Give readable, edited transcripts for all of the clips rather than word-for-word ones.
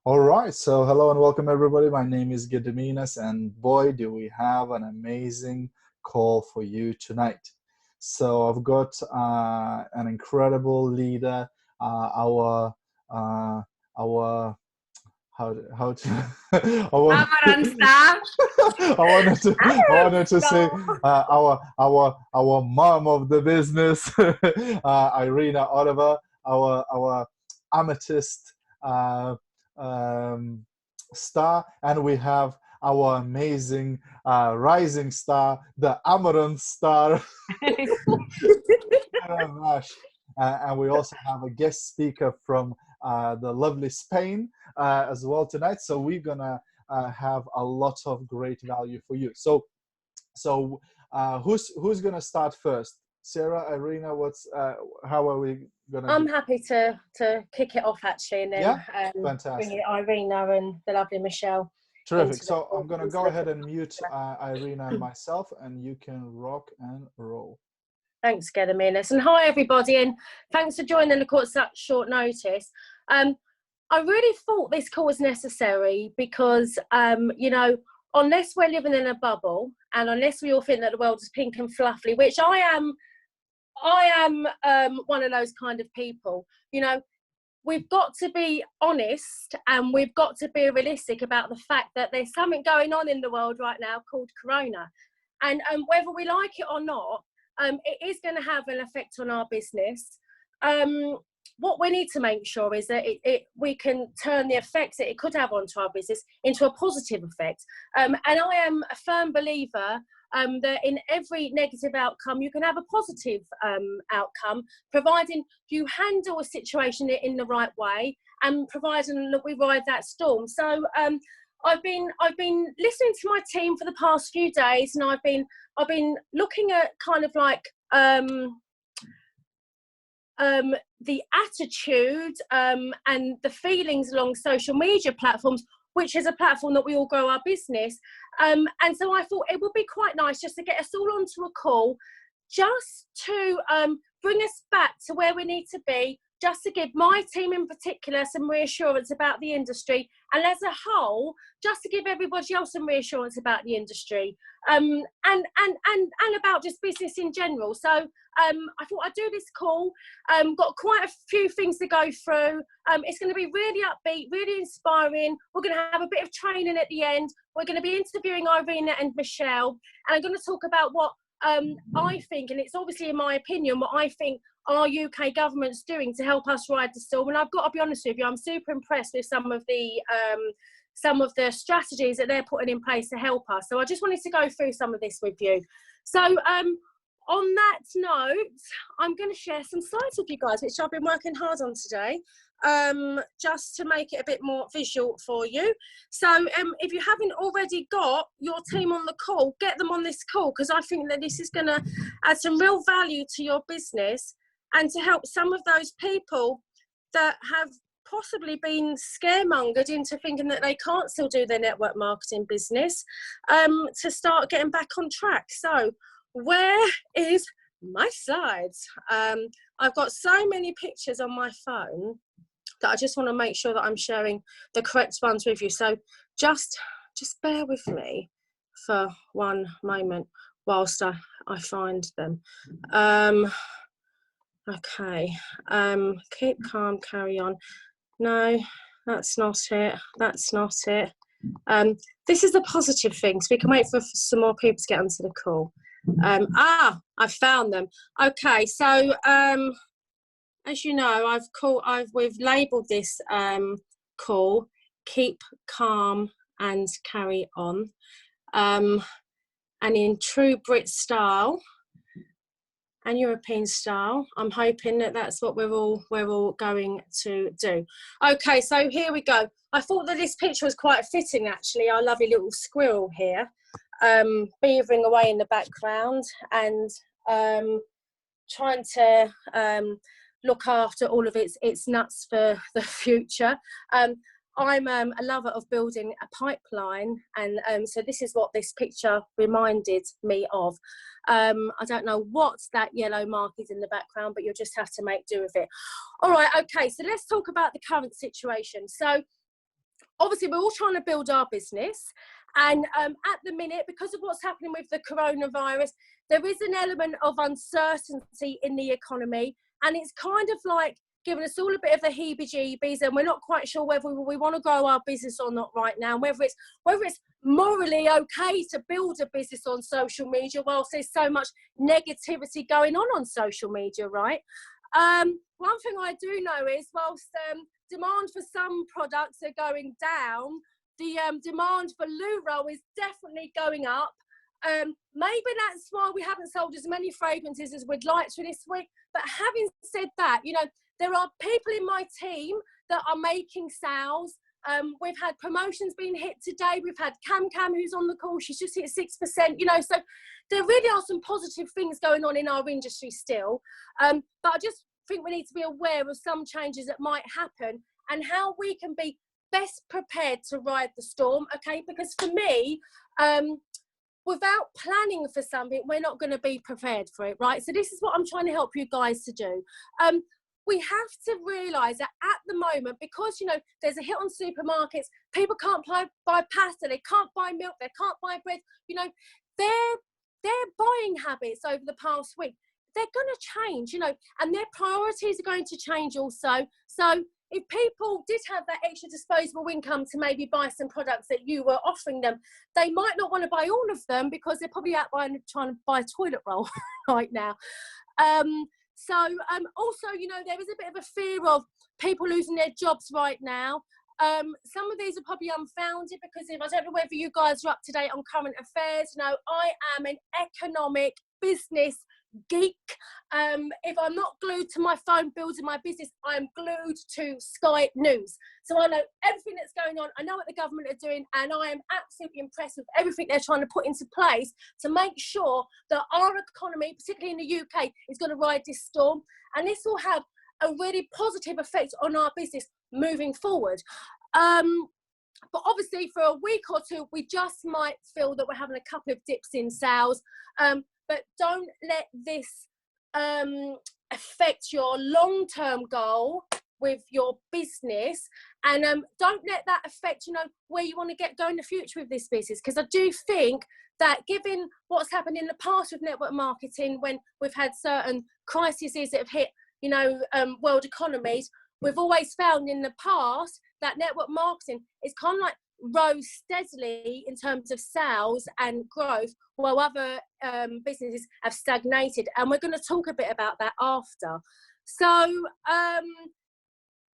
All right, so hello and welcome everybody. My name is Gediminas, and boy, do we have an amazing call for you tonight. So I've got an incredible leader, our uh, our how to I want Amaranta. I wanted to say No. our mom of the business, Irena Oliver, our amethyst uh, um, star, and we have our amazing rising star, the Amaranth star, Aaron Nash. And we also have a guest speaker from the lovely Spain as well tonight. So we're gonna have a lot of great value for you. So who's gonna start first? Sarah, Irena, how are we gonna I'm do? happy to kick it off actually, and then Yeah, bring fantastic. it Irena and the lovely Michelle Terrific. into the So I'm gonna into go the ahead and mute picture. Irena and myself, and you can rock and roll. Thanks, Gediminas, and hi everybody, and thanks for joining the call at such short notice. I really thought this call was necessary because unless we're living in a bubble, and unless we all think that the world is pink and fluffy, which I am one of those kind of people. We've got to be honest and we've got to be realistic about the fact that there's something going on in the world right now called Corona. And whether we like it or not, it is going to have an effect on our business. What we need to make sure is that we can turn the effects that it could have onto our business into a positive effect. And I am a firm believer that in every negative outcome, you can have a positive outcome, providing you handle a situation in the right way and providing that we ride that storm. So I've been listening to my team for the past few days, and I've been looking at kind of like the attitude and the feelings along social media platforms, which is a platform that we all grow our business. And so I thought it would be quite nice just to get us all onto a call, just to bring us back to where we need to be, just to give my team in particular some reassurance about the industry, and as a whole, just to give everybody else some reassurance about the industry, and about just business in general. So I thought I'd do this call. Got quite a few things to go through. It's going to be really upbeat, really inspiring. We're going to have a bit of training at the end. We're going to be interviewing Irena and Michelle, and I'm going to talk about what I think, and it's obviously in my opinion, what I think our UK government's doing to help us ride the storm. And I've got to be honest with you, I'm super impressed with some of the strategies that they're putting in place to help us. So I just wanted to go through some of this with you. So on that note, I'm going to share some slides with you guys, which I've been working hard on today, just to make it a bit more visual for you. So if you haven't already got your team on the call, get them on this call, because I think that this is going to add some real value to your business and to help some of those people that have possibly been scaremongered into thinking that they can't still do their network marketing business, to start getting back on track. So where is my slides? I've got so many pictures on my phone that I just want to make sure that I'm sharing the correct ones with you. So just bear with me for one moment whilst I find them. Okay, keep calm, carry on. No, that's not it. That's not it. This is the positive thing, so we can wait for some more people to get onto the call. I found them. Okay, so as you know, we've labelled this call "Keep Calm and Carry On," and in true Brit style and European style, I'm hoping that that's what we're all going to do. Okay, so here we go. I thought that this picture was quite fitting, actually. Our lovely little squirrel here, beavering away in the background and trying to look after all of its nuts for the future. I'm a lover of building a pipeline, and so this is what this picture reminded me of. I don't know what that yellow mark is in the background, but you'll just have to make do with it. All right, okay, so let's talk about the current situation. So obviously we're all trying to build our business, and at the minute, because of what's happening with the coronavirus, there is an element of uncertainty in the economy, and it's kind of like giving us all a bit of the heebie-jeebies, and we're not quite sure whether we want to grow our business or not right now, whether it's morally okay to build a business on social media whilst there's so much negativity going on social media, right? One thing I do know is whilst demand for some products are going down, the demand for loo roll is definitely going up. Maybe that's why we haven't sold as many fragrances as we'd like to this week. But having said that, you know, there are people in my team that are making sales. We've had promotions being hit today. We've had Cam who's on the call. She's just hit 6%, you know, so there really are some positive things going on in our industry still. But I just think we need to be aware of some changes that might happen and how we can be best prepared to ride the storm, okay? Because for me, without planning for something, we're not going to be prepared for it, right? So this is what I'm trying to help you guys to do. We have to realise that at the moment, because, you know, there's a hit on supermarkets, people can't buy pasta, they can't buy milk, they can't buy bread, you know, their buying habits over the past week, they're going to change, you know, and their priorities are going to change also. So if people did have that extra disposable income to maybe buy some products that you were offering them, they might not want to buy all of them because they're probably out trying to buy toilet roll right now. Also, you know, there is a bit of a fear of people losing their jobs right now. Some of these are probably unfounded because I don't know whether you guys are up to date on current affairs. You know, I am an economic business geek. If I'm not glued to my phone building my business, I'm glued to Sky News. So I know everything that's going on. I know what the government are doing, and I am absolutely impressed with everything they're trying to put into place to make sure that our economy, particularly in the UK, is going to ride this storm. And this will have a really positive effect on our business moving forward. But obviously for a week or two, we just might feel that we're having a couple of dips in sales. But don't let this affect your long-term goal with your business, and don't let that affect, you know, where you want to go in the future with this business. Because I do think that given what's happened in the past with network marketing, when we've had certain crises that have hit, you know, world economies, we've always found in the past that network marketing is kind of like rose steadily in terms of sales and growth, while other businesses have stagnated. And we're going to talk a bit about that after. So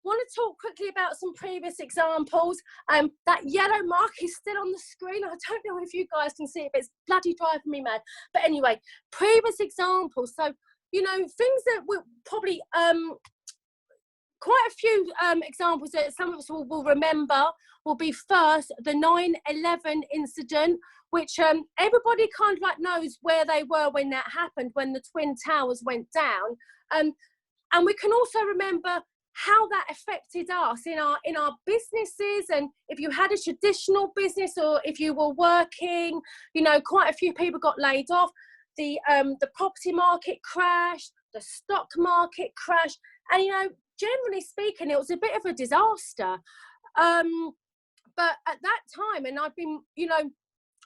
want to talk quickly about some previous examples. That yellow mark is still on the screen. I don't know if you guys can see it, but it's bloody driving me mad. But anyway, previous examples. So, you know, things that we'll probably quite a few examples that some of us will remember will be first the 9/11 incident, which everybody kind of like knows where they were when that happened, when the Twin Towers went down. And we can also remember how that affected us in our businesses, and if you had a traditional business or if you were working, you know, quite a few people got laid off. The property market crashed, the stock market crashed, and, you know, generally speaking, it was a bit of a disaster. But at that time, and I've been, you know,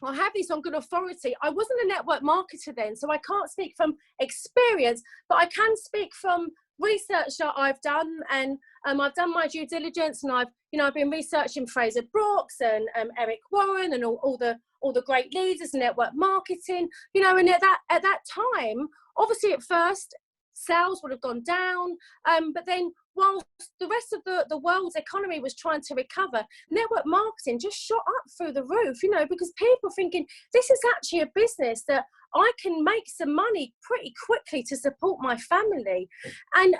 I have this on good authority, I wasn't a network marketer then, so I can't speak from experience, but I can speak from research that I've done, and I've done my due diligence, and I've been researching Fraser Brooks and Eric Warren and all the great leaders in network marketing, you know. And at that time, obviously at first sales would have gone down, but then whilst the rest of the world's economy was trying to recover, network marketing just shot up through the roof, you know, because people were thinking, this is actually a business that I can make some money pretty quickly to support my family. And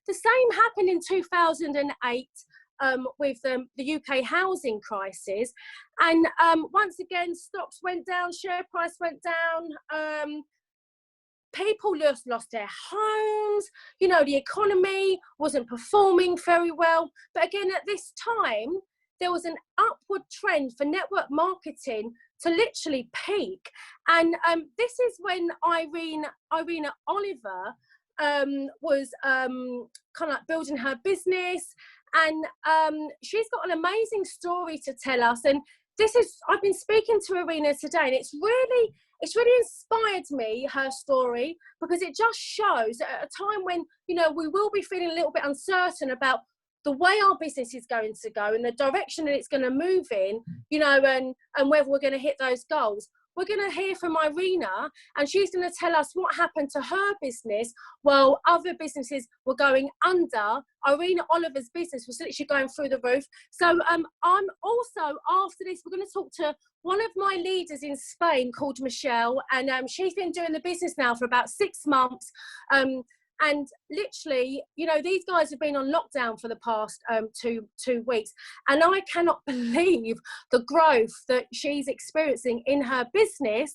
the same happened in 2008 with the UK housing crisis. And once again, stocks went down, share price went down, people lost their homes, you know, the economy wasn't performing very well. But again, at this time, there was an upward trend for network marketing to literally peak. And this is when Irena Oliver was kind of like building her business. And she's got an amazing story to tell us. And I've been speaking to Irena today, and it's really inspired me, her story, because it just shows that at a time when, you know, we will be feeling a little bit uncertain about the way our business is going to go and the direction that it's going to move in, you know, and whether we're going to hit those goals. We're going to hear from Irena, and she's going to tell us what happened to her business while other businesses were going under. Irena Oliver's business was literally going through the roof. So I'm also, after this, we're going to talk to one of my leaders in Spain called Michelle, and she's been doing the business now for about 6 months. And literally, you know, these guys have been on lockdown for the past two weeks. And I cannot believe the growth that she's experiencing in her business.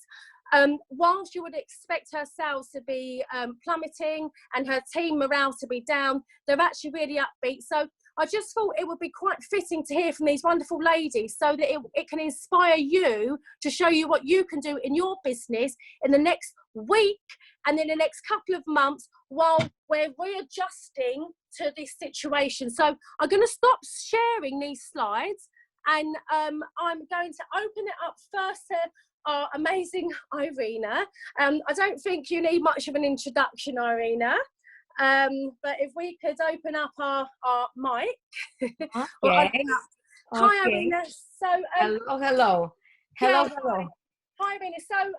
Whilst you would expect her sales to be plummeting and her team morale to be down, they're actually really upbeat. So I just thought it would be quite fitting to hear from these wonderful ladies so that it can inspire you to show you what you can do in your business in the next week and in the next couple of months while we're readjusting to this situation. So I'm going to stop sharing these slides, and I'm going to open it up first to our amazing Irena. I don't think you need much of an introduction, Irena. But if we could open up our mic. Okay. Hi, Irena. So, hello. Hi, Irena. So,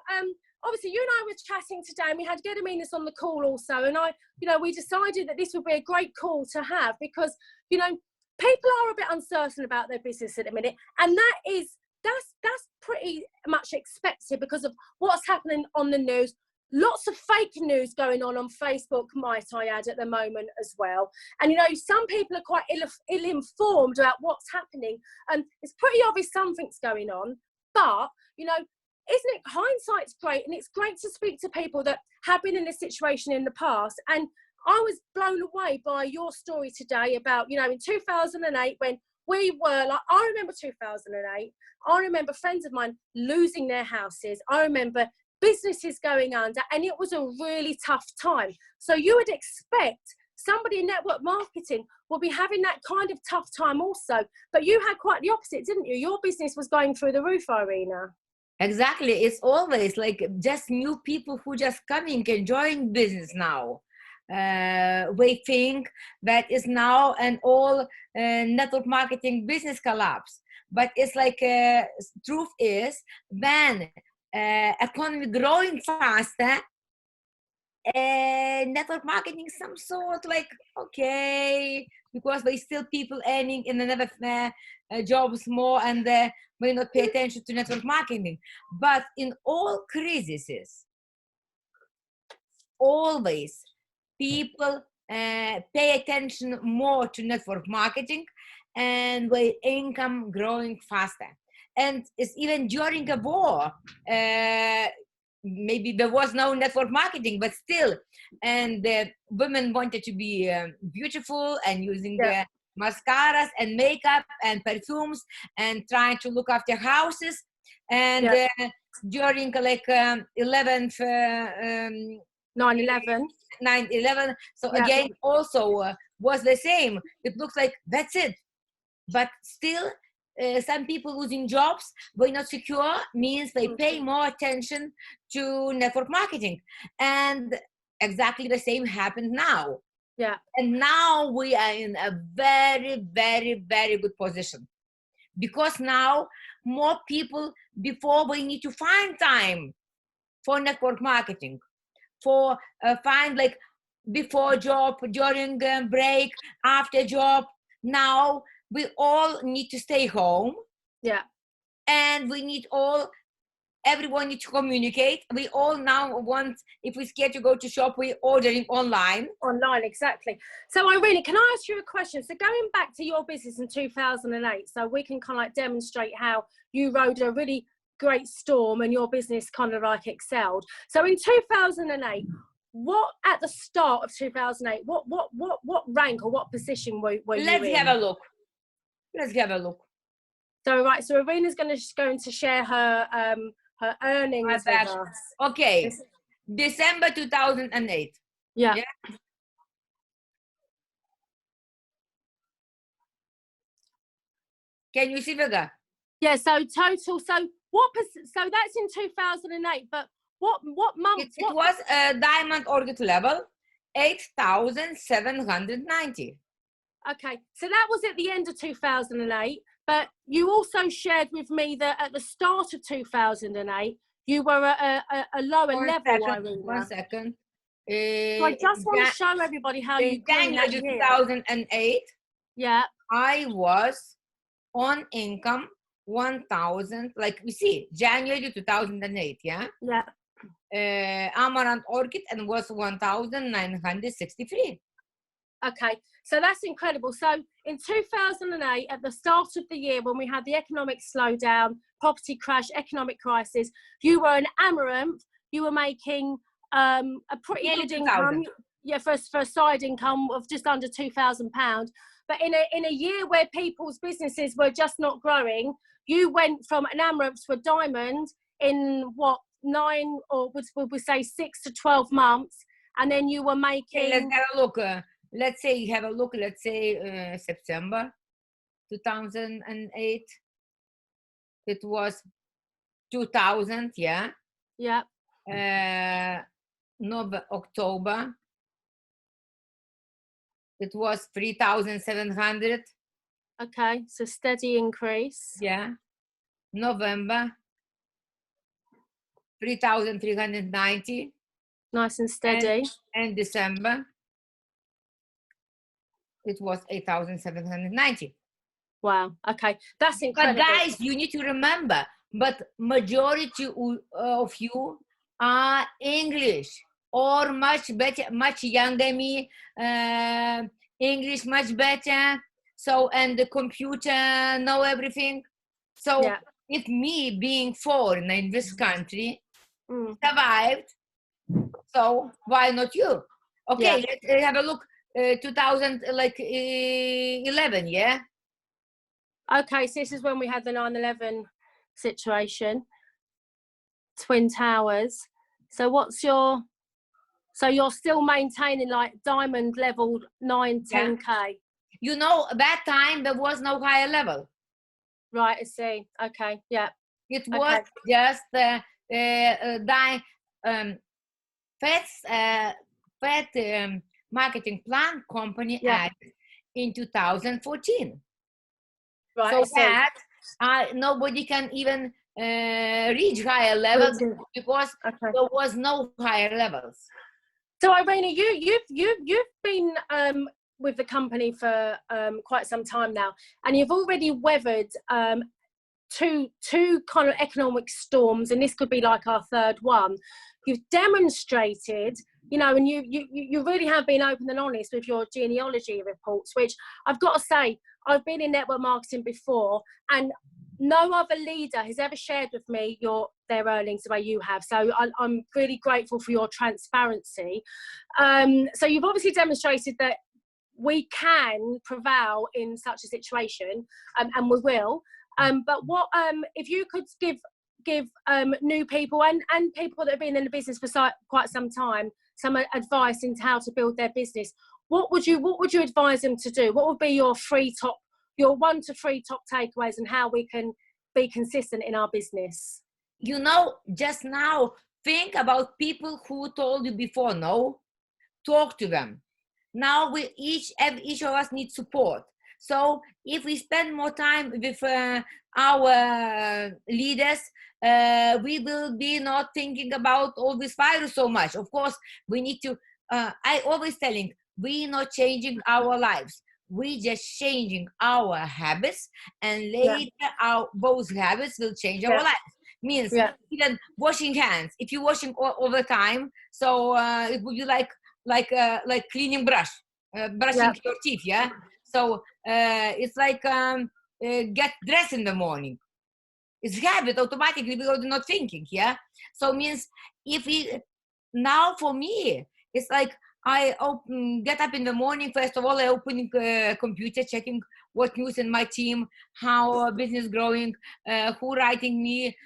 obviously, you and I were chatting today, and we had Gediminas on the call also. And we decided that this would be a great call to have because, you know, people are a bit uncertain about their business at the minute, and that's pretty much expected because of what's happening on the news. Lots of fake news going on Facebook, might I add, at the moment as well. And, you know, some people are quite ill-informed about what's happening. And it's pretty obvious something's going on. But, you know, isn't it, hindsight's great. And it's great to speak to people that have been in this situation in the past. And I was blown away by your story today about, you know, in 2008 when we were like, I remember 2008. I remember friends of mine losing their houses. I remember businesses going under, and it was a really tough time. So you would expect somebody in network marketing will be having that kind of tough time also. But you had quite the opposite, didn't you? Your business was going through the roof, Irena. Exactly. It's always like just new people who just coming and join business now. We think that is now an all network marketing business collapse. But it's like truth is when economy growing faster, network marketing some sort like okay, because they still people earning in another jobs more, and may not pay attention to network marketing. But in all crises, always people pay attention more to network marketing, and with income growing faster. And it's even during a war, maybe there was no network marketing, but still, and women wanted to be beautiful and using mascaras and makeup and perfumes and trying to look after houses. And during like 11th 9/11, so again also was the same. It looks like that's it, but still some people losing jobs, but not secure, means they pay more attention to network marketing. And exactly the same happened now. Yeah. And now we are in a very, very, very good position, because now more people, before we need to find time for network marketing, for find like before job, during break, after job. Now we all need to stay home. Yeah. And we need everyone needs to communicate. We all now want, if we're scared to go to shop, we're ordering online. Online, exactly. So Irene, can I ask you a question? So going back to your business in 2008, so we can kind of like demonstrate how you rode a really great storm and your business kind of like excelled. So in 2008, what at the start of 2008, what rank or what position were you in? Let's have a look. So right, so Irena's going to share her earnings with us. Okay, December 2008. Yeah. Can you see figure? Yeah, so total, so so that's in 2008, but what month? It was a diamond orchid level, 8,790. Okay, so that was at the end of 2008, but you also shared with me that at the start of 2008, you were at a lower level, Irena. 1 second. So I just want to show everybody how you grew in that January year. 2008, Yeah. I was on income 1,000, like we see, January 2008, yeah? Yeah. Amaranth orchid and was 1,963. Okay, so that's incredible. So in 2008, at the start of the year, when we had the economic slowdown, property crash, economic crisis, you were an amaranth. You were making a pretty good income. Yeah, for a side income of just under £2,000. But in a year where people's businesses were just not growing, you went from an amaranth to a diamond in what, 9 or would we say 6 to 12 months, and then you were making. Okay, let's have a look. Let's say you have a look. Let's say September 2008. It was 2,000. Yeah. Yeah. October. It was 3,700. Okay, so steady increase. Yeah. November, 3,390. Nice and steady. And December, it was 8,790. Wow. Okay, that's incredible. But guys, you need to remember, but majority of you are English or much better, much younger me, English much better. So, and the computer know everything. So yeah. If me being foreign in this country survived, so why not you? Okay, let's have a look. 2011, yeah. Okay, so this is when we had the 9/11 situation, Twin Towers. So what's your? So you're still maintaining like diamond level 9, 10K. You know, that time there was no higher level. Right, I see. Okay, yeah. It was just marketing plan company added in 2014. Right. So that nobody can even reach higher levels because there was no higher levels. So Irena, you've been with the company for quite some time now, and you've already weathered two kind of economic storms, and this could be like our third one. You've demonstrated, you know, and you really have been open and honest with your genealogy reports, which I've got to say, I've been in network marketing before, and no other leader has ever shared with me their earnings the way you have. So I'm really grateful for your transparency. So you've obviously demonstrated that we can prevail in such a situation, and we will. But what if you could give new people and people that have been in the business for quite some time some advice into how to build their business? What would you advise them to do? What would be your 1 to 3 top takeaways and how we can be consistent in our business? You know, just now think about people who told you before no. Talk to them. Now each of us needs support. So if we spend more time with our leaders, we will be not thinking about all this virus so much. Of course, we need to, I always telling, we're not changing our lives. We just changing our habits, and later those habits will change our lives. Means even washing hands. If you're washing all the time, so it would be like cleaning brushing your teeth. Yeah. So it's like get dressed in the morning. It's habit automatically because you're not thinking. Yeah. So means now for me, it's like I get up in the morning. First of all, I open computer, checking what news in my team, how business growing, who writing me,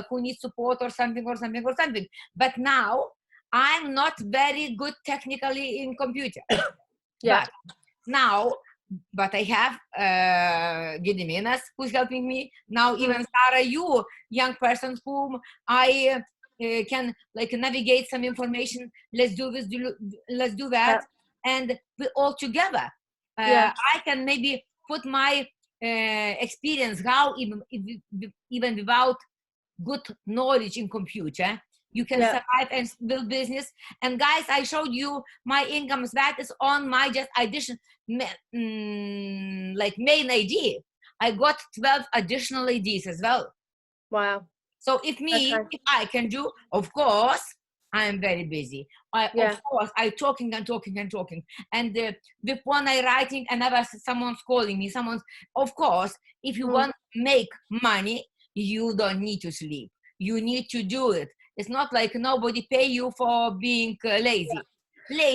who needs support or something. But now I'm not very good technically in computer. But now but I have Gediminas who's helping me now. Even Sarah, you young person whom I can like navigate some information. Let's do this. Let's do that, and we all together. I can maybe put my experience how even without good knowledge in computer you can survive and build business. And guys, I showed you my income status on my just addition like main ID. I got 12 additional IDs as well. Wow. So if I can do, of course I am very busy. Of course I talking and talking and talking, and with one I writing, another someone's calling me, of course if you want to make money you don't need to sleep, you need to do it. It's not like nobody pay you for being lazy.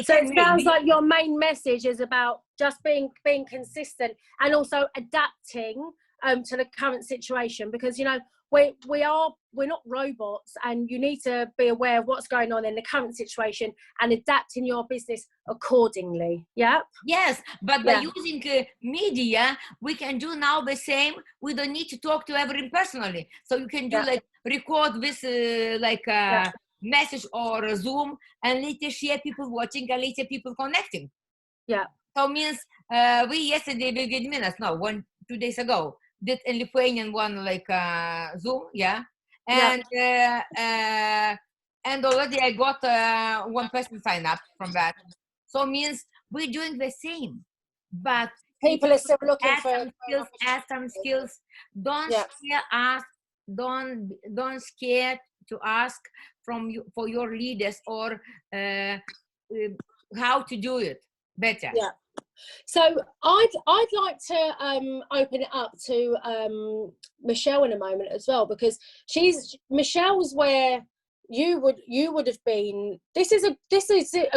So it sounds like your main message is about just being consistent and also adapting to the current situation, because you know we're not robots, and you need to be aware of what's going on in the current situation and adapting your business accordingly. Yes, but by using media we can do now the same. We don't need to talk to everyone personally, so you can do like record this message or a Zoom, and later share people watching and later people connecting. So means we yesterday with Gediminas, no, 2 days ago, did in Lithuanian one like Zoom, and already I got one person sign up from that. So means we're doing the same, but people are still looking for add some skills. Don't scare us. Don't scare to ask from you for your leaders or how to do it better. So I'd like to open it up to Michelle in a moment as well, because Michelle's where you would have been. This is a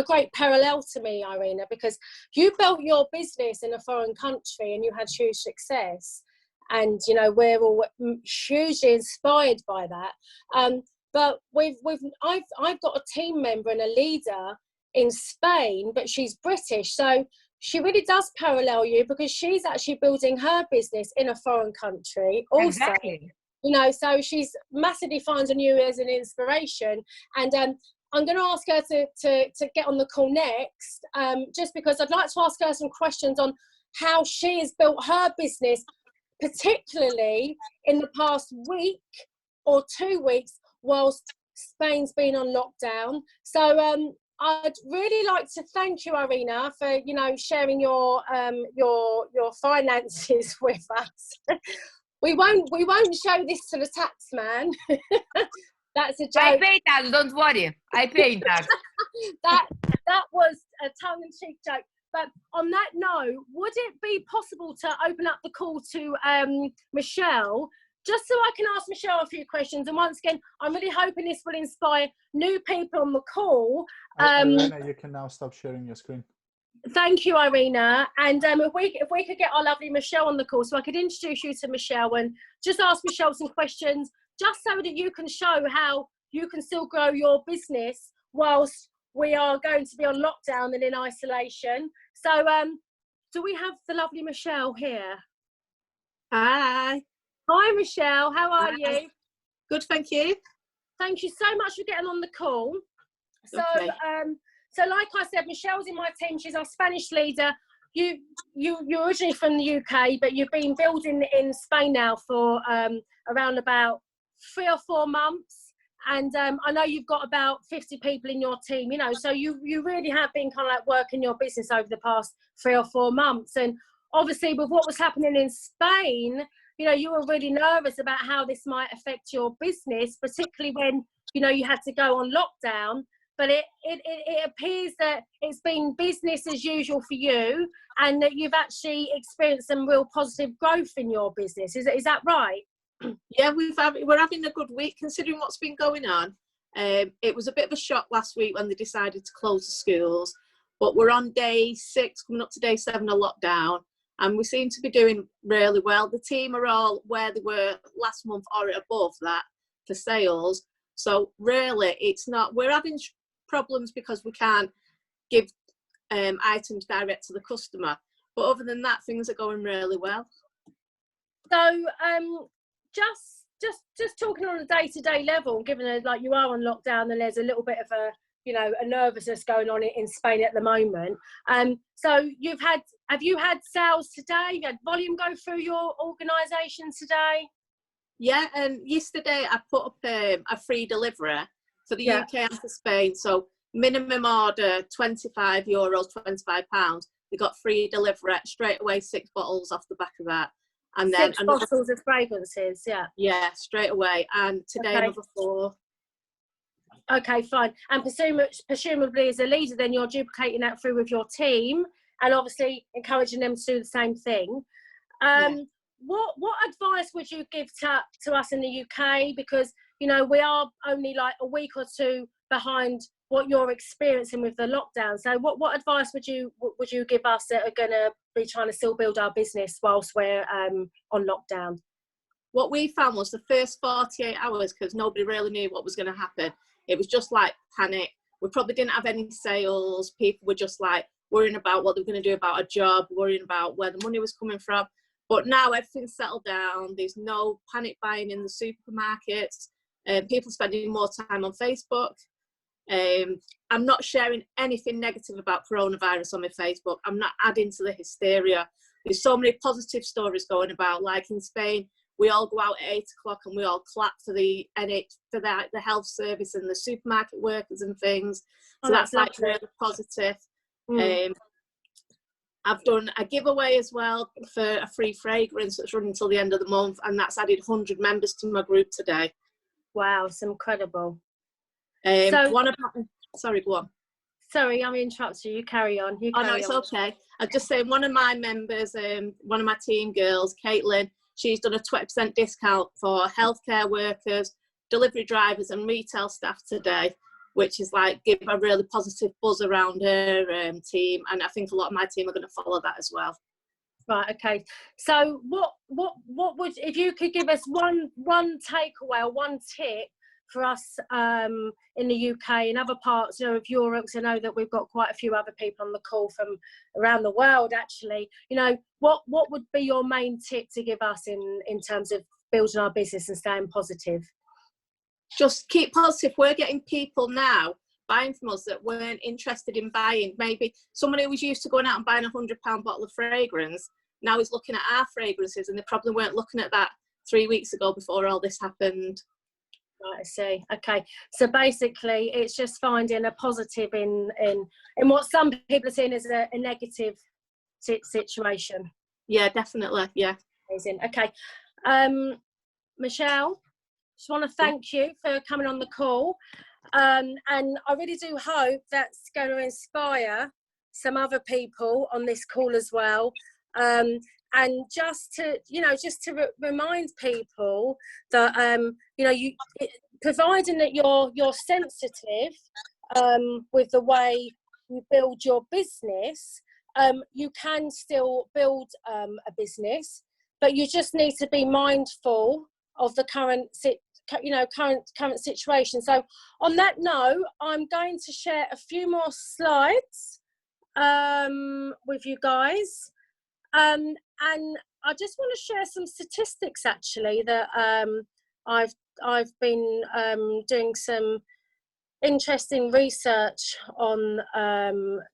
great parallel to me, Irena, because you built your business in a foreign country and you had huge success, and you know we're all hugely inspired by that. But I've got a team member and a leader in Spain, but she's British, so she really does parallel you, because she's actually building her business in a foreign country also. Exactly. You know, so she's massively finding you as an inspiration, and I'm going to ask her to get on the call next, just because I'd like to ask her some questions on how she has built her business, particularly in the past week or 2 weeks whilst Spain's been on lockdown. So I'd really like to thank you, Irena, for sharing your finances with us. We won't show this to the tax man. That's a joke. I pay tax, don't worry. I pay tax. that was a tongue-in-cheek joke. But on that note, would it be possible to open up the call to Michelle, just so I can ask Michelle a few questions? And once again, I'm really hoping this will inspire new people on the call. Irena, you can now stop sharing your screen. Thank you, Irena. And if we could get our lovely Michelle on the call, so I could introduce you to Michelle and just ask Michelle some questions, just so that you can show how you can still grow your business whilst we are going to be on lockdown and in isolation. So do we have the lovely Michelle here? Hi. Hi, Michelle. How are you? Good, thank you. Thank you so much for getting on the call. So, okay. So like I said, Michelle's in my team. She's our Spanish leader. You're originally from the UK, but you've been building in Spain now for around about 3 or 4 months. And I know you've got about 50 people in your team, so you really have been kind of like working your business over the past 3 or 4 months. And obviously with what was happening in Spain, you were really nervous about how this might affect your business, particularly when, you had to go on lockdown. But it appears that it's been business as usual for you, and that you've actually experienced some real positive growth in your business. Is that right? Yeah, we're having a good week considering what's been going on. It was a bit of a shock last week when they decided to close the schools, but we're on day 6, coming up to day 7 of lockdown, and we seem to be doing really well. The team are all where they were last month or above that for sales. So really, we're having problems because we can't give items direct to the customer, But other than that, things are going really well. So just talking on a day-to-day level, given that like you are on lockdown and there's a little bit of a nervousness going on in Spain at the moment. So have you had sales today? You had volume go through your organisation today? Yeah, and yesterday I put up a free delivery for the UK and for Spain. So minimum order €25, £25. We got free delivery straight away, 6 bottles off the back of that. And then 6 bottles of fragrances, yeah, straight away. And today another 4. Okay, fine. And presumably as a leader, then you're duplicating that through with your team and obviously encouraging them to do the same thing. What advice would you give to us in the UK? Because, you know, we are only like a week or 2 behind what you're experiencing with the lockdown. So what advice would you give us that are going to be trying to still build our business whilst we're on lockdown? What we found was the first 48 hours, because nobody really knew what was going to happen. It was just like panic. We probably didn't have any sales. People were just like worrying about what they were going to do about a job, worrying about where the money was coming from. But now everything's settled down. There's no panic buying in the supermarkets. People spending more time on Facebook. I'm not sharing anything negative about coronavirus on my Facebook. I'm not adding to the hysteria. There's so many positive stories going about, like in Spain, we all go out at 8 o'clock and we all clap for the health service and the supermarket workers and things. So that's like really positive. I've done a giveaway as well for a free fragrance that's running until the end of the month, and that's added 100 members to my group today. Wow, it's incredible. Sorry, go on. Sorry, I'm interrupting you. Carry on. No, it's okay. I'll just say one of my members, one of my team girls, Caitlin, she's done a 20% discount for healthcare workers, delivery drivers and retail staff today, which is like give a really positive buzz around her team. And I think a lot of my team are going to follow that as well. Right, okay. So what would, if you could give us one takeaway or one tip for us in the UK and other parts, of Europe, because I know that we've got quite a few other people on the call from around the world actually, what would be your main tip to give us in terms of building our business and staying positive? Just keep positive. We're getting people now buying from us that weren't interested in buying. Maybe someone who was used to going out and buying a £100 bottle of fragrance now is looking at our fragrances, and they probably weren't looking at that 3 weeks ago before all this happened. Right, I see. Okay, so basically it's just finding a positive in what some people are seeing as a negative situation. Yeah, definitely. Yeah. Amazing. Okay, Michelle, just want to thank you for coming on the call, and I really do hope that's going to inspire some other people on this call as well. And just to remind people that providing that you're sensitive with the way you build your business, you can still build a business, but you just need to be mindful of the current situation. So on that note, I'm going to share a few more slides with you guys. And I just want to share some statistics actually that I've been doing some interesting research on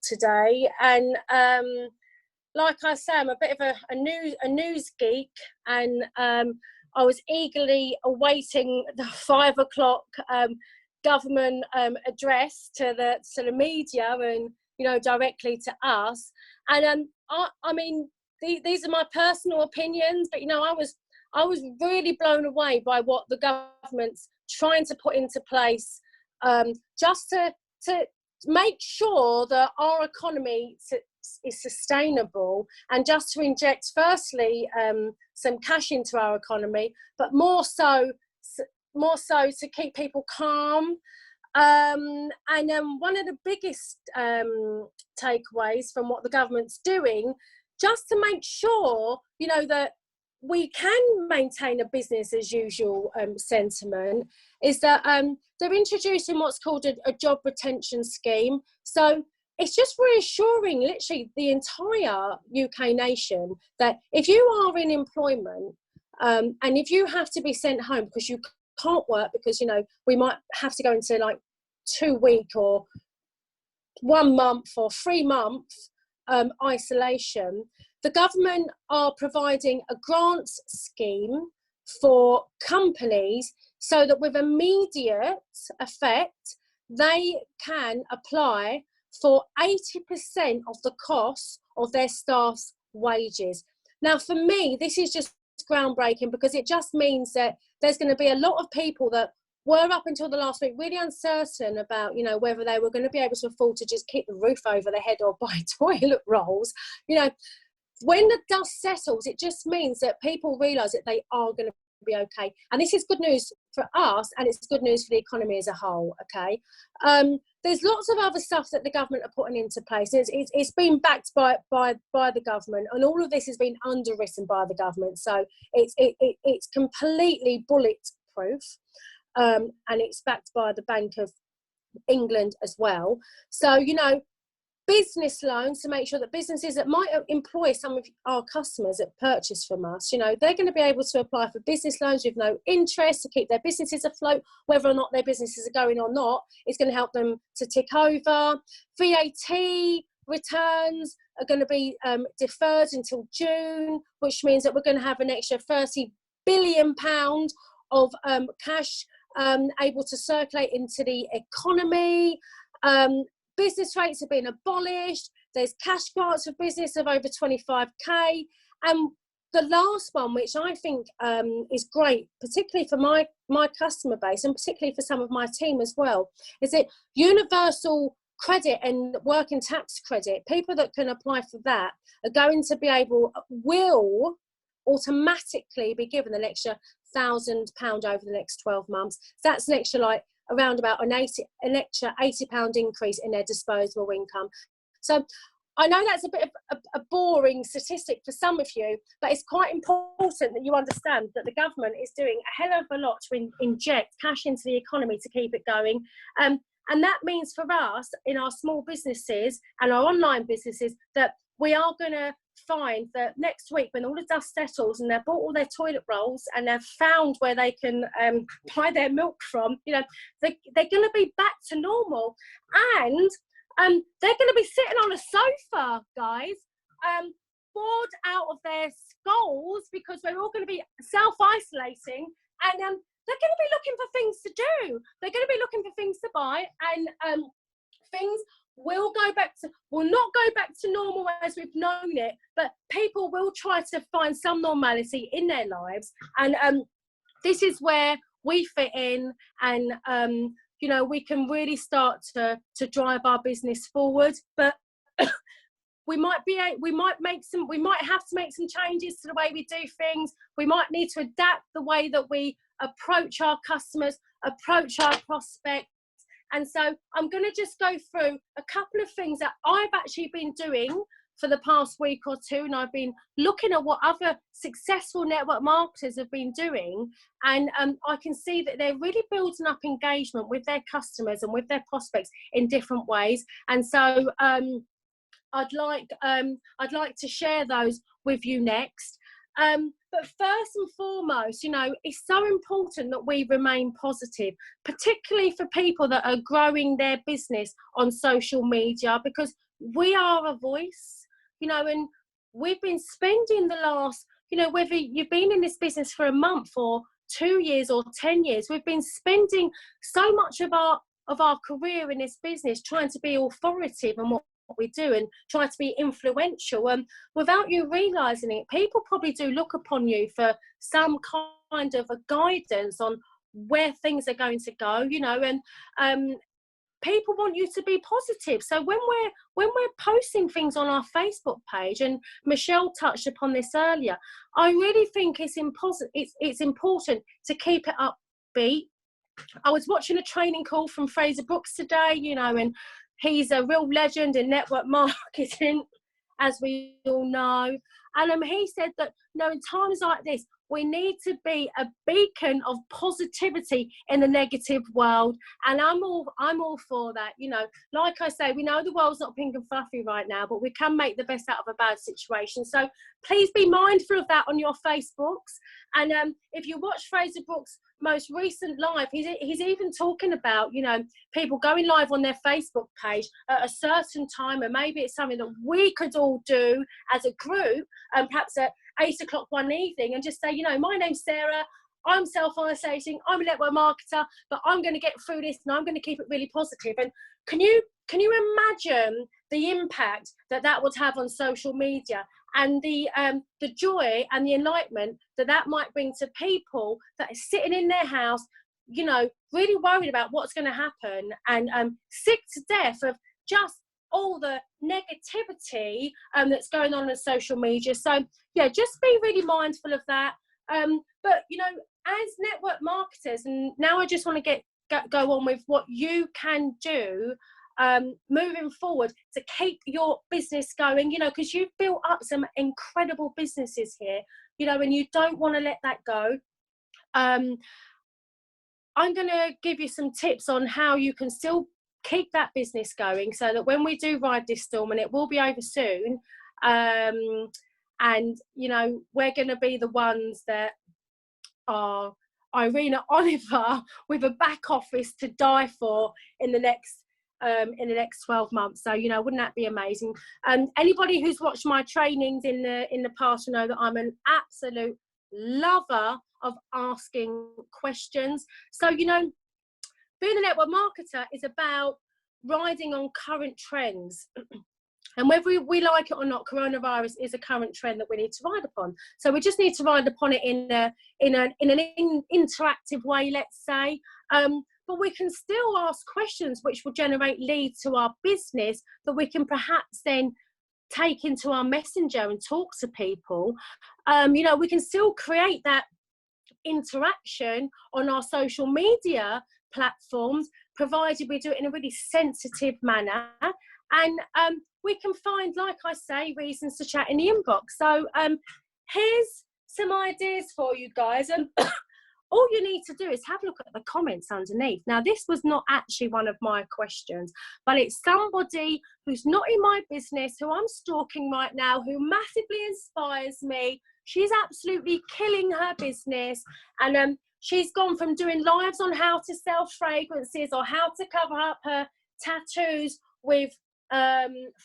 today, and like I say, I'm a bit of a news geek, and I was eagerly awaiting the 5 o'clock government address to the media and directly to us, and I mean. These are my personal opinions, but I was really blown away by what the government's trying to put into place, just to make sure that our economy is sustainable, and just to inject firstly some cash into our economy, but more so to keep people calm. And one of the biggest takeaways from what the government's doing, just to make sure, that we can maintain a business as usual sentiment, is that they're introducing what's called a job retention scheme. So it's just reassuring literally the entire UK nation that if you are in employment, and if you have to be sent home because you can't work because, you know, we might have to go into like 2 week or 1 month or 3 month isolation, the government are providing a grants scheme for companies so that with immediate effect, they can apply for 80% of the cost of their staff's wages. Now, for me, this is just groundbreaking because it just means that there's going to be a lot of people that were up until the last week really uncertain about, you know, whether they were going to be able to afford to just keep the roof over their head or buy toilet rolls. You know, when the dust settles, it just means that people realise that they are going to be okay. And this is good news for us, and it's good news for the economy as a whole, okay? There's lots of other stuff that the government are putting into place. It's been backed by the government, and all of this has been underwritten by the government. So it's completely bulletproof, and it's backed by the Bank of England as well. So, you know, business loans to make sure that businesses that might employ some of our customers that purchase from us, you know, they're going to be able to apply for business loans with no interest to keep their businesses afloat, whether or not their businesses are going or not. It's going to help them to tick over. VAT returns are going to be deferred until June, which means that we're going to have an extra £30 billion of cash able to circulate into the economy. Business rates have been abolished. There's cash grants for business of over 25k. And the last one, which I think is great, particularly for my customer base and particularly for some of my team as well, is that universal credit and working tax credit, people that can apply for that are going to be will automatically be given an extra £1,000 over the next 12 months. So that's an extra around about an extra £80 increase in their disposable income. So I know that's a bit of a boring statistic for some of you, but it's quite important that you understand that the government is doing a hell of a lot to inject cash into the economy to keep it going. And that means for us in our small businesses and our online businesses that we are going to find that next week when all the dust settles and they've bought all their toilet rolls and they've found where they can buy their milk from, you know, they're going to be back to normal, and they're going to be sitting on a sofa, guys, bored out of their skulls because we're all going to be self-isolating, and they're going to be looking for things to do. They're going to be looking for things to buy, and things will not go back to normal as we've known it, but people will try to find some normality in their lives, and this is where we fit in, and you know, we can really start to drive our business forward. But we might have to make some changes to the way we do things. We might need to adapt the way that we approach our customers, approach our prospects. And so I'm going to just go through a couple of things that I've actually been doing for the past week or two, and I've been looking at what other successful network marketers have been doing, and I can see that they're really building up engagement with their customers and with their prospects in different ways. And so I'd like to share those with you next. But first and foremost, you know, it's so important that we remain positive, particularly for people that are growing their business on social media, because we are a voice, you know, and we've been spending the last, you know, whether you've been in this business for a month or 2 years or 10 years, we've been spending so much of our career in this business trying to be authoritative and what we do and try to be influential, and without you realizing it, people probably do look upon you for some kind of a guidance on where things are going to go, you know, and people want you to be positive. So when we're posting things on our Facebook page, and Michelle touched upon this earlier, I really think it's important to keep it upbeat. I was watching a training call from Fraser Brooks today, you know, and he's a real legend in network marketing, as we all know. And he said that, you know, in times like this, we need to be a beacon of positivity in the negative world, and I'm all for that. You know, like I say, we know the world's not pink and fluffy right now, but we can make the best out of a bad situation. So please be mindful of that on your Facebooks. And if you watch Fraser Brooks' most recent live, he's even talking about, you know, people going live on their Facebook page at a certain time, and maybe it's something that we could all do as a group, and perhaps at 8 o'clock one evening, and just say, you know, my name's Sarah, I'm self-isolating, I'm a network marketer, but I'm going to get through this and I'm going to keep it really positive. And can you imagine the impact that would have on social media, and the joy and the enlightenment that might bring to people that are sitting in their house, you know, really worried about what's going to happen, and sick to death of just all the negativity that's going on social media. So yeah, just be really mindful of that. But you know, as network marketers, and now I just want to go on with what you can do moving forward to keep your business going, you know, because you've built up some incredible businesses here, you know, and you don't want to let that go. I'm going to give you some tips on how you can still keep that business going, so that when we do ride this storm, and it will be over soon, and you know, we're going to be the ones that are Irena Oliver with a back office to die for in the next 12 months. So, you know, wouldn't that be amazing? Anybody who's watched my trainings in the past will know that I'm an absolute lover of asking questions. So, you know, being a network marketer is about riding on current trends. And whether we like it or not, coronavirus is a current trend that we need to ride upon. So we just need to ride upon it in an interactive way, let's say. But we can still ask questions which will generate leads to our business that we can perhaps then take into our messenger and talk to people. You know, we can still create that interaction on our social media platforms, provided we do it in a really sensitive manner. And we can find, like I say, reasons to chat in the inbox. So here's some ideas for you guys. And all you need to do is have a look at the comments underneath. Now, this was not actually one of my questions, but it's somebody who's not in my business, who I'm stalking right now, who massively inspires me. She's absolutely killing her business. And she's gone from doing lives on how to sell fragrances or how to cover up her tattoos with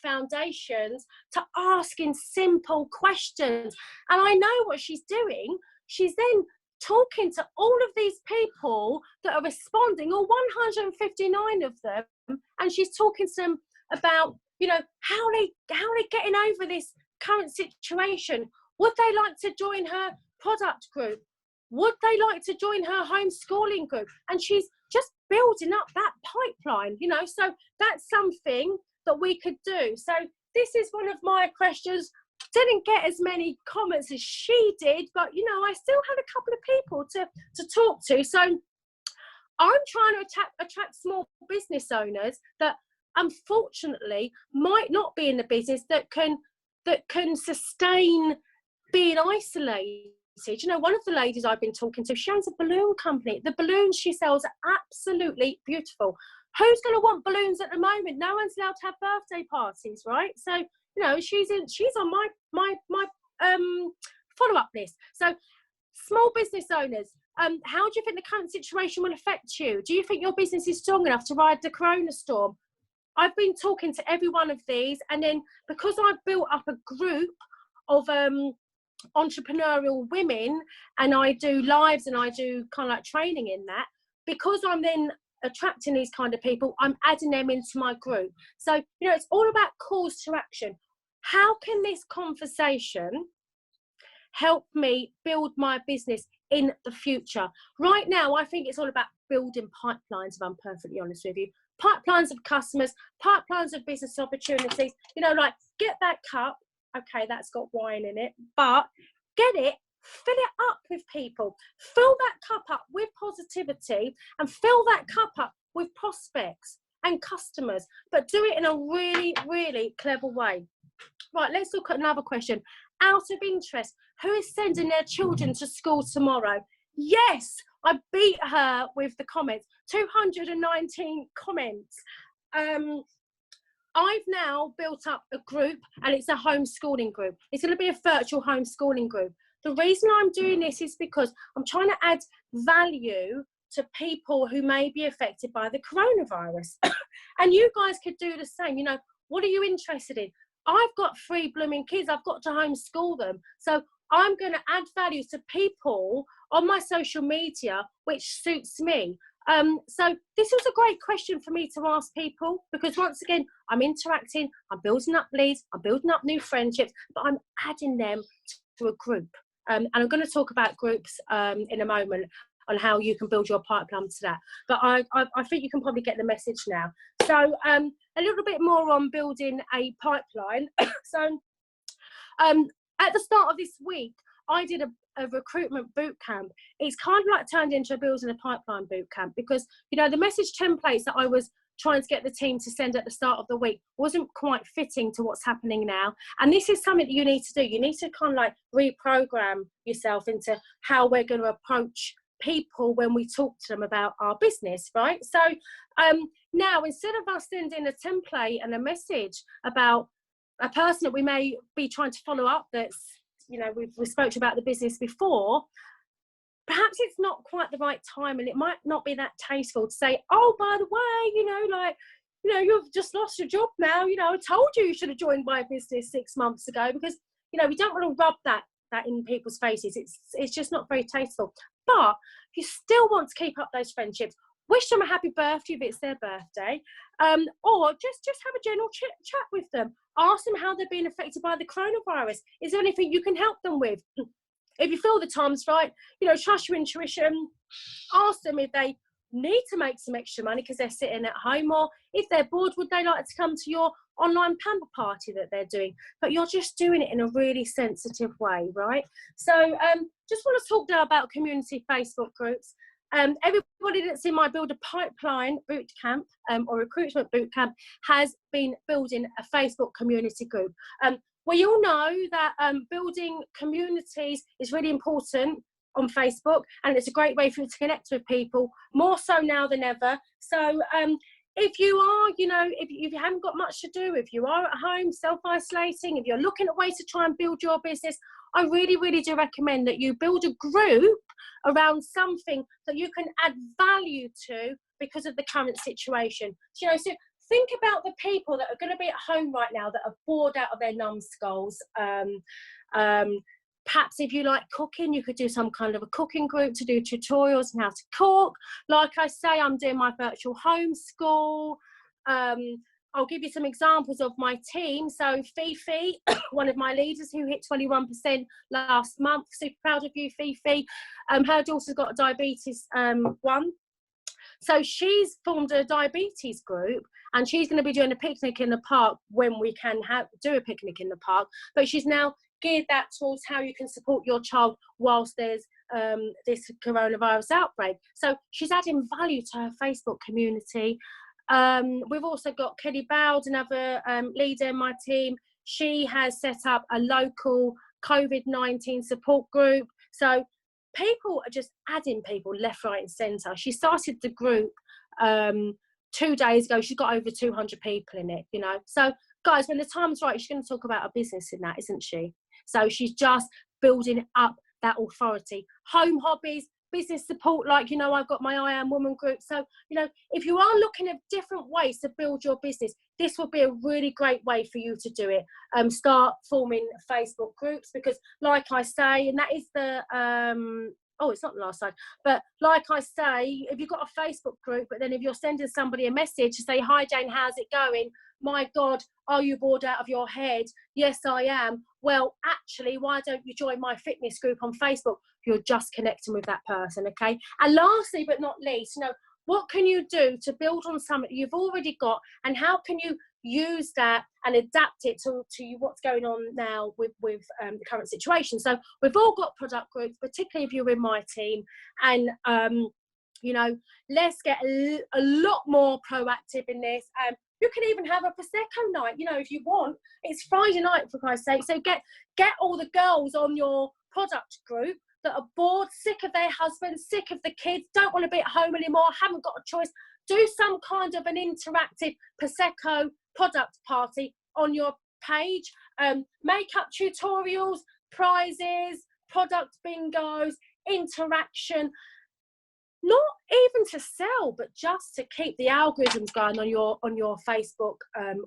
foundations to asking simple questions. And I know what she's doing. She's then talking to all of these people that are responding, all 159 of them, and she's talking to them about, you know, how they're getting over this current situation. Would they like to join her product group? Would they like to join her homeschooling group? And she's just building up that pipeline, you know. So that's something that we could do. So this is one of my questions. Didn't get as many comments as she did, but you know, I still had a couple of people to talk to. So I'm trying to attract small business owners that unfortunately might not be in the business that can sustain being isolated. You know, one of the ladies I've been talking to, she owns a balloon company. The balloons she sells are absolutely beautiful. Who's going to want balloons at the moment? No one's allowed to have birthday parties, right? So, you know, she's on my follow-up list. So, small business owners, how do you think the current situation will affect you? Do you think your business is strong enough to ride the corona storm? I've been talking to every one of these, and then because I've built up a group of entrepreneurial women, and I do lives and I do kind of like training in that, because I'm then attracting these kind of people, I'm adding them into my group. So, you know, it's all about calls to action. How can this conversation help me build my business in the future? Right now, I think it's all about building pipelines, if I'm perfectly honest with you. Pipelines of customers, pipelines of business opportunities. You know, like, get that cup. Okay, that's got wine in it, but get it, fill it up with people. Fill that cup up with positivity, and fill that cup up with prospects and customers, but do it in a really, really clever way. Right, let's look at another question. Out of interest, who is sending their children to school tomorrow? Yes, I beat her with the comments. 219 comments. I've now built up a group, and it's a homeschooling group. It's going to be a virtual homeschooling group. The reason I'm doing this is because I'm trying to add value to people who may be affected by the coronavirus. And you guys could do the same. You know, what are you interested in? I've got 3 blooming kids. I've got to homeschool them. So I'm going to add value to people on my social media, which suits me. So this was a great question for me to ask people, because once again, I'm interacting, I'm building up leads, I'm building up new friendships, but I'm adding them to a group. And I'm going to talk about groups in a moment on how you can build your pipeline to that. But I think you can probably get the message now. So a little bit more on building a pipeline. So at the start of this week, I did a recruitment boot camp. It's kind of like turned into a building a pipeline boot camp, because, you know, the message templates that I was trying to get the team to send at the start of the week wasn't quite fitting to what's happening now. And this is something that you need to do. You need to kind of like reprogram yourself into how we're going to approach people when we talk to them about our business, right? So now, instead of us sending a template and a message about a person that we may be trying to follow up, that's, you know, we spoke about the business before, perhaps it's not quite the right time, and it might not be that tasteful to say, oh, by the way, you know, like, you know, you've just lost your job now, you know, I told you you should have joined my business 6 months ago, because, you know, we don't want to rub that in people's faces. It's just not very tasteful. But if you still want to keep up those friendships, wish them a happy birthday if it's their birthday, or just have a general chat with them. Ask them how they're being affected by the coronavirus. Is there anything you can help them with? If you feel the time's right, you know, trust your intuition. Ask them if they need to make some extra money because they're sitting at home, or if they're bored, would they like to come to your online pamper party that they're doing? But you're just doing it in a really sensitive way, right? So just want to talk now about community Facebook groups. Everybody that's in my Build a Pipeline boot camp or recruitment boot camp has been building a Facebook community group. We all know that building communities is really important on Facebook, and it's a great way for you to connect with people, more so now than ever. So if you are, you know, if you haven't got much to do, if you are at home self-isolating, if you're looking at ways to try and build your business, I really, really do recommend that you build a group around something that you can add value to because of the current situation. So, you know, so think about the people that are going to be at home right now that are bored out of their numbskulls. Perhaps if you like cooking, you could do some kind of a cooking group to do tutorials on how to cook. Like I say, I'm doing my virtual homeschool. I'll give you some examples of my team. So Fifi, one of my leaders who hit 21% last month. Super proud of you, Fifi. Her daughter's got diabetes 1. So she's formed a diabetes group, and she's going to be doing a picnic in the park when we can do a picnic in the park. But she's now geared that towards how you can support your child whilst there's this coronavirus outbreak. So she's adding value to her Facebook community. We've also got Kelly Bowd, another leader in my team. She has set up a local COVID-19 support group. So people are just adding people left, right and centre. She started the group 2 days ago. She's got over 200 people in it, you know. So guys, when the time's right, she's going to talk about her business in that, isn't she? So she's just building up that authority. Home hobbies, business support, like, you know, I've got my I Am Woman group. So, you know, if you are looking at different ways to build your business, this will be a really great way for you to do it. Start forming Facebook groups, because like I say, and that is the oh, it's not the last slide, but like I say, if you've got a Facebook group, but then if you're sending somebody a message to say, hi Jane, how's it going? My God, are you bored out of your head? Yes, I am. Well, actually, why don't you join my fitness group on Facebook? You're just connecting with that person, okay? And lastly, but not least, you know, what can you do to build on something you've already got, and how can you use that and adapt it to what's going on now with the current situation? So we've all got product groups, particularly if you're in my team, and you know, let's get a lot more proactive in this. You can even have a Prosecco night, you know, if you want. It's Friday night, for Christ's sake. So get all the girls on your product group that are bored, sick of their husbands, sick of the kids, don't want to be at home anymore, haven't got a choice, do some kind of an interactive Prosecco product party on your page. Makeup tutorials, prizes, product bingos, interaction, not even to sell, but just to keep the algorithms going on your Facebook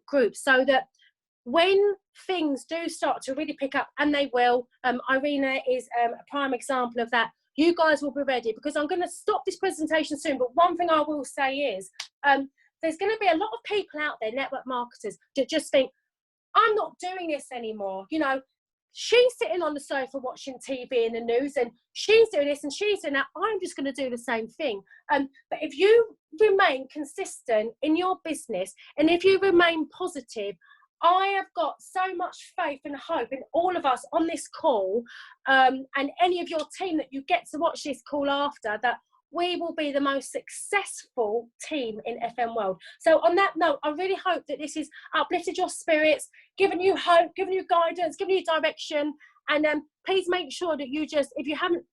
group, so that when things do start to really pick up, and they will, Irena is a prime example of that, you guys will be ready, because I'm going to stop this presentation soon, but one thing I will say is there's going to be a lot of people out there, network marketers, that just think, I'm not doing this anymore. You know, she's sitting on the sofa watching TV and the news, and she's doing this and she's doing that. I'm just going to do the same thing. But if you remain consistent in your business, and if you remain positive, I have got so much faith and hope in all of us on this call, and any of your team that you get to watch this call after, that we will be the most successful team in FM world. So on that note, I really hope that this has uplifted your spirits, given you hope, given you guidance, given you direction. And please make sure that you just, if you haven't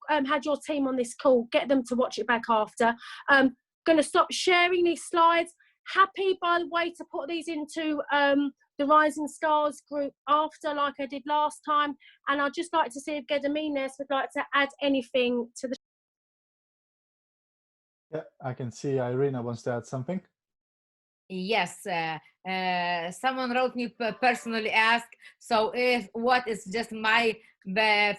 had your team on this call, get them to watch it back after. Going to stop sharing these slides. Happy, by the way, to put these into the Rising Stars group after, like I did last time. And I'd just like to see if Gediminas would like to add anything to the. Yeah, I can see Irena wants to add something. Yes, someone wrote me personally, asked, so if what is just my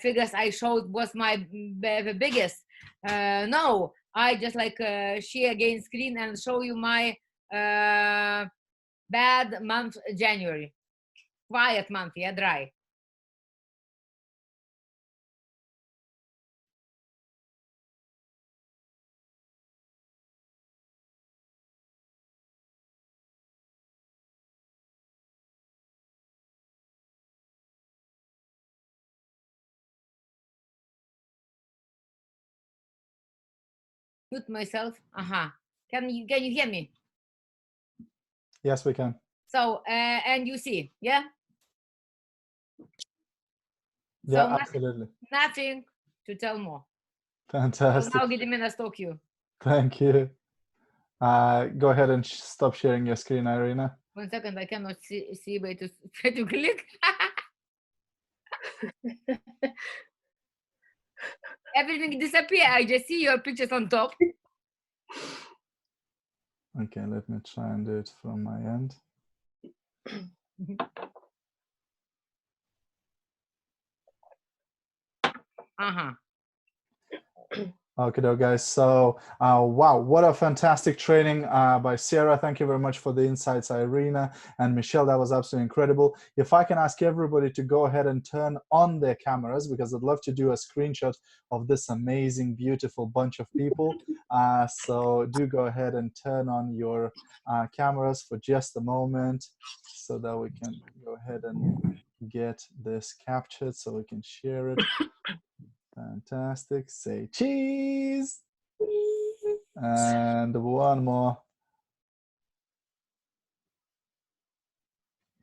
figures I showed was my biggest? No, I just like share again screen and show you my bad month, January. Quiet month, yeah, dry. Mute myself. Can you hear me? Yes, we can. So and you see, yeah. Yeah, So absolutely. nothing to tell more. Fantastic. So now Gediminas talk you. Thank you. Go ahead and stop sharing your screen, Irena. 1 second, I cannot see where to try to click. Everything disappear. I just see your pictures on top. Okay, let me try and do it from my end. Okay, guys. So, wow, what a fantastic training by Sarah. Thank you very much for the insights, Irena and Michelle. That was absolutely incredible. If I can ask everybody to go ahead and turn on their cameras, because I'd love to do a screenshot of this amazing, beautiful bunch of people. So do go ahead and turn on your cameras for just a moment so that we can go ahead and get this captured so we can share it. Fantastic. Say cheese. And one more.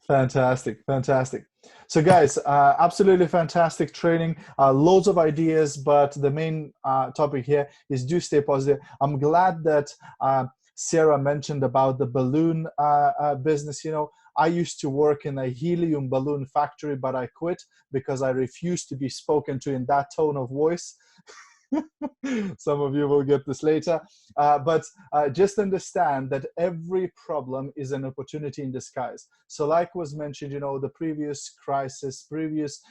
Fantastic, fantastic. So guys, absolutely fantastic training, loads of ideas, but the main topic here is do stay positive. I'm glad that Sarah mentioned about the balloon business. You know, I used to work in a helium balloon factory, but I quit because I refused to be spoken to in that tone of voice. Some of you will get this later, but just understand that every problem is an opportunity in disguise. So like was mentioned, you know, the previous crisis, previous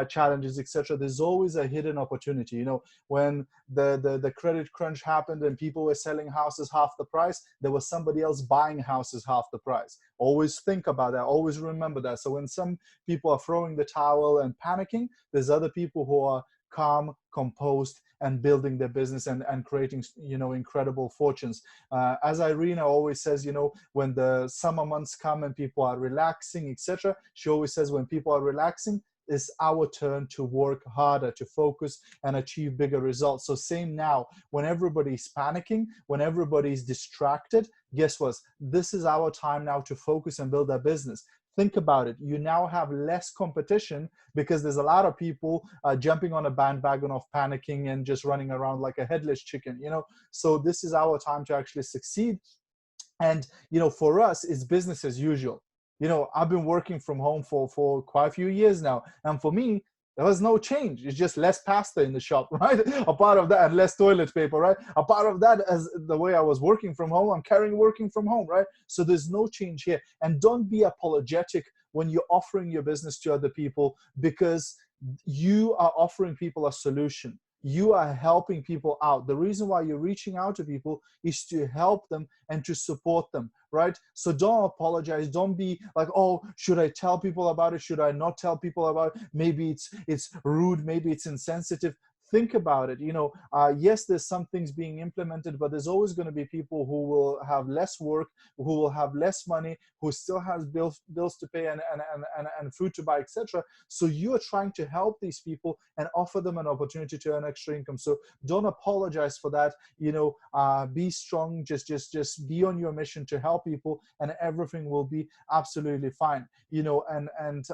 challenges, etc., there's always a hidden opportunity. You know, when the credit crunch happened and people were selling houses half the price, there was somebody else buying houses half the price. Always think about that, always remember that. So when some people are throwing the towel and panicking, there's other people who are calm, composed, and building their business and creating, you know, incredible fortunes. As Irena always says, you know, when the summer months come and people are relaxing, etc., she always says when people are relaxing, it's our turn to work harder, to focus and achieve bigger results. So same now, when everybody's panicking, when everybody's distracted, guess what? This is our time now to focus and build our business. think about it. You now have less competition because there's a lot of people jumping on a bandwagon of panicking and just running around like a headless chicken, you know. So this is our time to actually succeed. And, you know, for us, it's business as usual. You know, I've been working from home for quite a few years now. And for me, there was no change. It's just less pasta in the shop, right? A part of that, and less toilet paper, right? A part of that, as the way I was working from home, I'm carrying working from home, right? So there's no change here. And don't be apologetic when you're offering your business to other people, because you are offering people a solution. You are helping people out. The reason why you're reaching out to people is to help them and to support them, right? So don't apologize. Don't be like, oh, should I tell people about it? Should I not tell people about it? Maybe it's rude. Maybe it's insensitive. Think about it. You know, yes, there's some things being implemented, but there's always going to be people who will have less work, who will have less money, who still has bills to pay and food to buy, etc. So you are trying to help these people and offer them an opportunity to earn extra income. So don't apologize for that. You know, be strong. Just be on your mission to help people, and everything will be absolutely fine. You know, and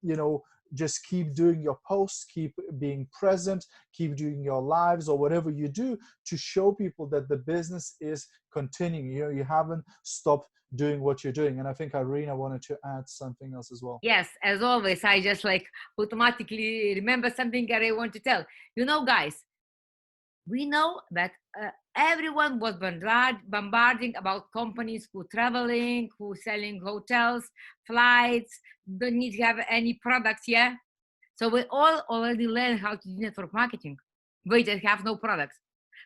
you know, just keep doing your posts, keep being present, keep doing your lives or whatever you do to show people that the business is continuing. You know, you haven't stopped doing what you're doing. And I think Irena wanted to add something else as well. Yes, as always, I just like automatically remember something that I want to tell. You know, guys, we know that everyone was bombarding about companies who traveling, who selling hotels, flights, don't need to have any products, yeah? So we all already learned how to do network marketing. We just have no products.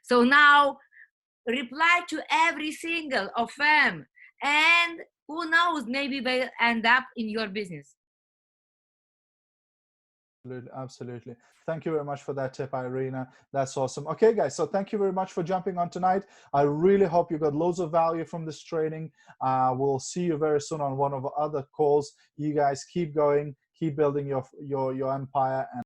So now reply to every single of them, and who knows, maybe they'll end up in your business. Absolutely. Thank you very much for that tip, Irena. That's awesome. Okay, guys, so thank you very much for jumping on tonight. I really hope you got loads of value from this training. We'll see you very soon on one of our other calls. You guys keep going, keep building your empire. And